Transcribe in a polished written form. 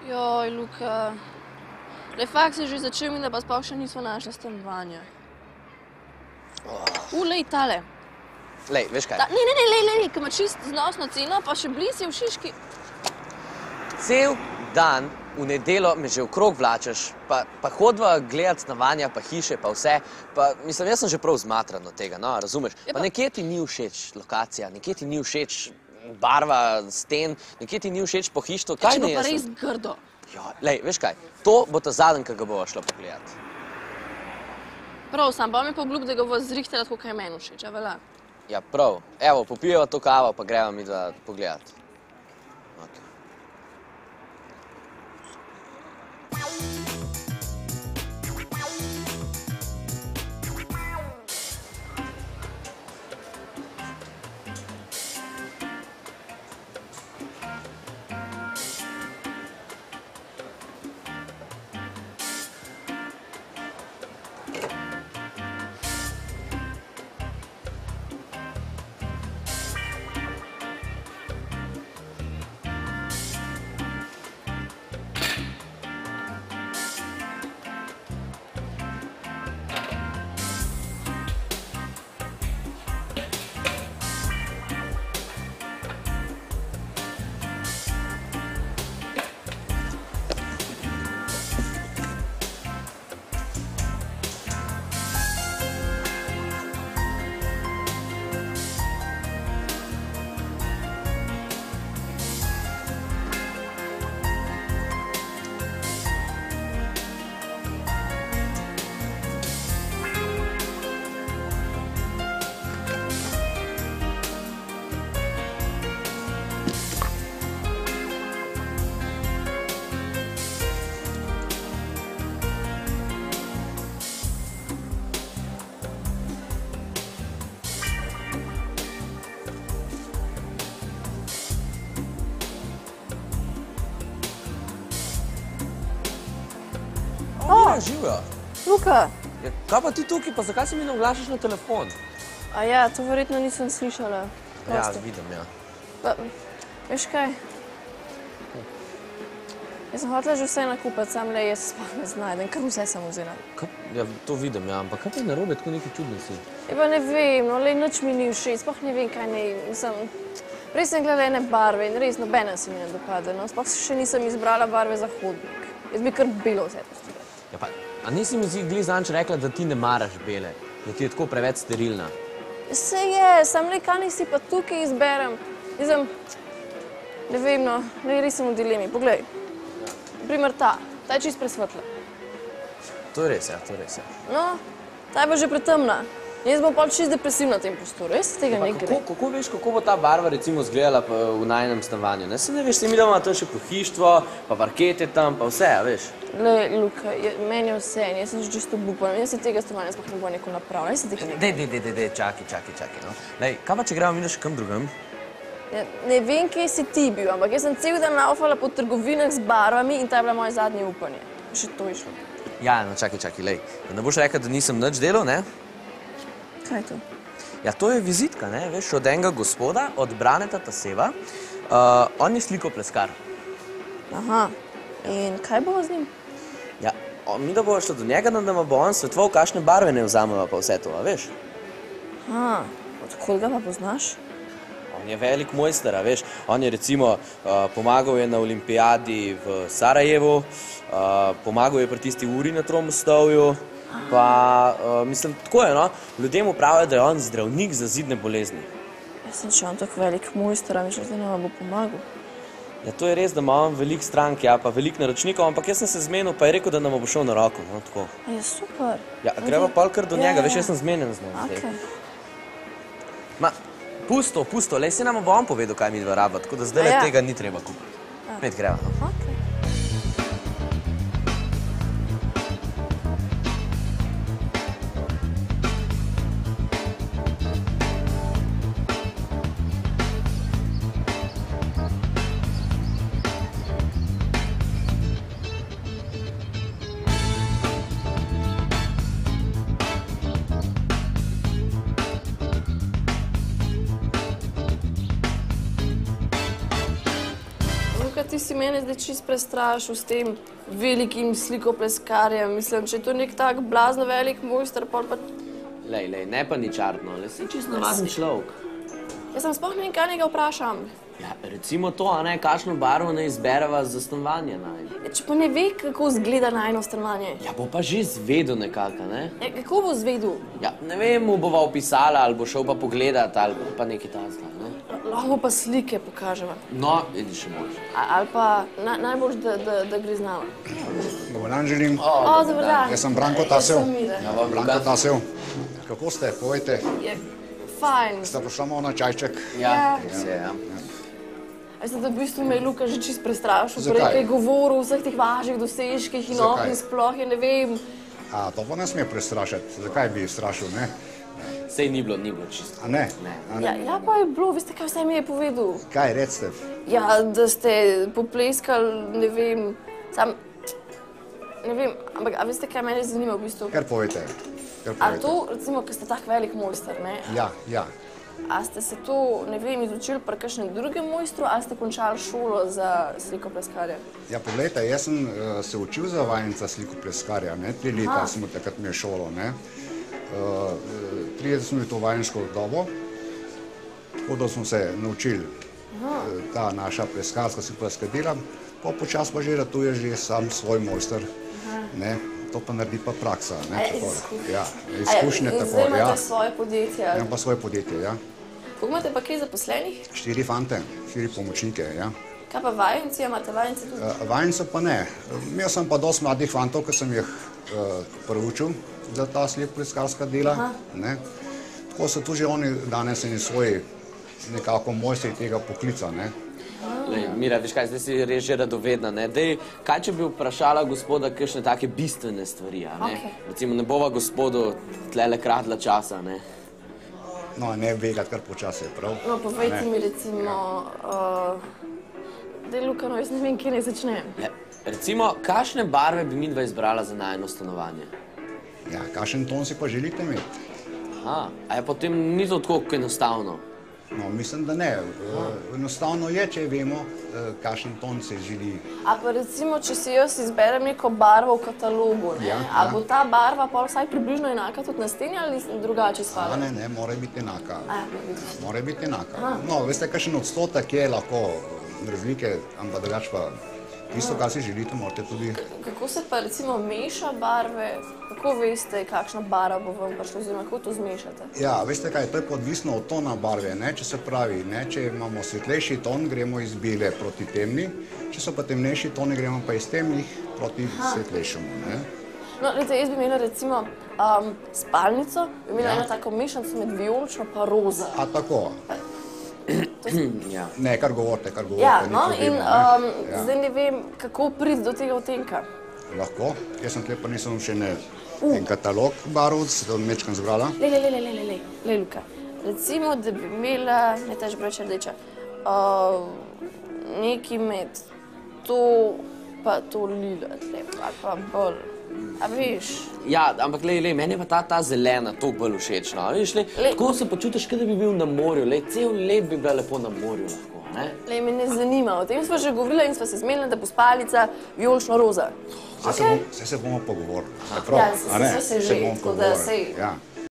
Joj, Luka. Faks je že začel in da pa sploh še nismo našli stanovanja. Lej, tale. Lej, veš kaj? Ne, ki ima čist znosno ceno, pa še blizu je v Šiški. Cel dan v nedeljo me že okrog vlačeš, pa hodva gledat stanovanja, pa hiše, pa vse. Pa, mislim, jaz sem že prav zmatran od tega, no, razumeš? Pa nekje ti ni všeč lokacija, nekje ti ni všeč barva sten, nekje ti ni všeč pohištvo. Če bo pa res grdo. Lej, veš kaj? To bo ta zadnji, ki ga bova šla pogledat. Prav sam, pa mi pa obljub, da ga bo zrihtala, tako kaj je meni všeč, a velja? Ja, prav. Evo, popijeva to kavo, pa greva mi da pogledat. Živijo. Luka. Kaj pa ti tukaj, pa zakaj se mi ne oglašaš na telefon? A ja, to verjetno nisem slišala. Ja, vidim, ja. Pa, veš kaj? Jaz sem hotela že vse nakupiti, sam le jaz sploh ne znajdem, kar vse sem vzela. Ja, to vidim, ja, ampak kaj pa je narobe, tako nekaj čudno si? Ja, pa ne vem, no, lej, nič mi ni všeč, sploh ne vem, kaj ne, res sem gledala ene barve in res nobena se mi ne dopade, no, sploh še nisem izbrala barve za hodnik. Jaz bi kar belo vse pustila. Ja pa, a nisi mi glih zanč rekla, da ti ne maraš bele, da ti je tako preveč sterilna? Se je, sam le kaj nisi pa tukaj izberem. Mislim, ne vem, no, res sem v dilemi. Poglej, naprimer ta je čist presvetla. To je res, ja, to je res, ja. No, ta je pa že pretemna. Jaz bom pol čist depresivna na tem prostoru, res tega ne gre. Kako veš, kako bo ta barva recimo izgledala v najinem stanovanju? Se ne veš, se mi doma tam še pohištvo, pa parkete tam, pa vse, a veš? Lej, Luka, meni je vse, jaz sem že čisto obupana, jaz se tega stanovanja sploh ne bo neko napravila, jaz se tega ne gre. Dej, čakaj, no. Lej, kaj pa, če gremo mi še kam drugam? Ne vem, kje si ti bil, ampak jaz sem cel dan laufala po trgovinah z barvami in ta je bila moje zadnje upanje. Še to je šlo. Ja, no, čakaj, lej. Ne boš rekla, da nisem nič delal, ne? Kaj je to? Ja, to je vizitka, ne, veš, od enega gospoda, od Braneta Taseva. On je slikopleskar. Aha, in kaj bova z njim? Ja, mi da bova šla do njega, da nam bo on svetoval, kakšne barve ne vzameva pa vse to, a veš? Aha, od koga pa poznaš? On je velik mojster, a veš, on je recimo pomagal je na olimpijadi v Sarajevu, pomagal je pri tisti uri na Tromostovju, pa, mislim, tako je, no, ljudje mu pravijo, da je on zdravnik za zidne bolezni. Jaz sem, če on tako velik mojster, a mišljam, da nam bo pomagal. Ja, to je res, da ima on velik strank, ja, pa velik naročnikov, ampak jaz sem se zmenil, pa je rekel, da nam bo šel na roko, no, tako. Ja, super. Ja, greva pol kar do njega, veš, jaz sem zmenjen z njim zdaj. Ma, pusto, lej, se nam bo on povedal, kaj mi dva raba, tako da zdaj tega ni treba kupiti. Med greva, no. si mene zdaj čist prestrašil s tem velikim slikopleskarjem. Mislim, če je to nek tak blazno velik mojster, pol pa... Lej, ne paničarno, le si čisto navaden človek. Jaz sem sploh ne vem, kaj njega vprašam. Ja, recimo to, a ne, kakšno barvo ne izbereva za stanovanje naj. Če pa ne ve, kako izgleda najno stanovanje. Ja, bo pa že zvedel nekako, ne? Kako bo zvedel? Ja, ne vem, mu bova opisala, ali bo šel pa pogledat, ali pa nekaj takega, ne? Lahko pa slike pokaževa. No, idi še boljš. Ali pa najbolj, da gre z nama. Dobar dan želim. Dobar dan. Jaz sem Branko Tasev. Ja, vam Branko Tasev. Kako ste? Povejte. Fajn. Ste prišla malo na čajček? Ja, se, ja. Veste, da v bistvu me je Luka že čist prestrašil. Zakaj? Prej je govoril o vseh teh vaših dosežkih in in sploh, ne vem. A, to pa ne sme prestrašiti. Zakaj bi strašil, ne? Sej ni bilo čisto. A ne? Ja, pa je bilo, veste, kaj vse mi je povedal? Kaj, recite? Ja, da ste popleskali, ne vem, ne vem, ampak a veste, kaj mene zanima v bistvu? Kar povejte. A to, recimo, ko ste tak velik mojster, ne? Ja. A ste se to, ne vem, izučili pri kakšnem drugem mojstru, ali ste končali šolo za slikopleskarja? Ja, poglejte, jaz sem se učil za vajenca slikopleskarja, ne? 3 leta smo takrat imeli šolo, ne? 3 leta smo imeli to vajensko dobo, tako da smo se naučili ta naša pleskarska slikopleskarska dela, pa počas pa že ratuješ že sam svoj mojster, ne? To pa naredi pa praksa, ne? Ja, izkušnje tako, ja. Zdaj imate svoje podjetje? Ja, pa svoje podjetje, ja. Koliko imate pa kaj zaposlenih? 4 fante, 4 pomočnike, ja. Kaj pa vajenci, imate vajence tudi? Vajence pa ne. Imel sem pa dosti mladih fantov, ki sem jih proučil za ta slikopleskarska dela, ne. Tako so tu že oni danes eni svoji nekako mojstri tega poklica, ne. Lej, Mira, veš kaj, zdaj si res že radovedna, ne? Dej, kaj če bi vprašala gospoda kakšne take bistvene stvari, a ne? Recimo, ne bova gospodu tlele kratila časa, ne? No, ne vegat kar počasi, prav? No, povejte mi recimo, dej Luka, no, jaz ne vem, kje naj začnem. Recimo, kakšne barve bi midva izbrala za najino stanovanje? Ja, kakšen ton si pa želite imeti? Aha, a je potem ni to tako enostavno? No, mislim, da ne. Enostavno je, če vemo, kakšen ton se želi. A pa recimo, če si jaz izberem neko barvo v katalogu, ne? A bo ta barva pa vsaj približno enaka tudi na steni ali drugače spada? Ne, mora biti enaka. Mora biti enaka. No, veste, kakšen odstotek je lahko razlike, ampak drugače pa tisto, kar si želite, morate tudi... Kako se pa recimo meša barve? Kako veste, kakšna barva bo vam prišla, oziroma kako to zmešate? Ja, veste kaj, to je odvisno od tona barve, ne? Če se pravi, ne? Če imamo svetlejši ton, gremo iz bele proti temni, če so pa temnejši toni, gremo pa iz temnih proti svetlejšemu, ne? No, gledajte, jaz bi imela recimo spalnico, bi imela eno tako mešanico med vijolično pa roza. A tako? Ne, kar govorite, Ja, no, in zdaj ne vem, kako priti do tega odtenka. Lahko, jaz sem tle pa nisem še en katalog barv, se to mečkam zbrala. Lej, Luka, recimo, da bi imela, ne tež preveč rdeča, nekaj med to pa to lila, ali pa bolj, a veš? Ja, ampak lej, meni je pa ta zelena toliko bolj všečna, veš, tako se počutiš, kot da bi bil na morju, cel let bi bila lepo na morju lahko, ne? Lej, me ne zanima, o tem sva že govorila in sva se zmenila, da bo spalnica vijolično-roza. Saj se bomo pogovorili, Ja, se že, tako da sej.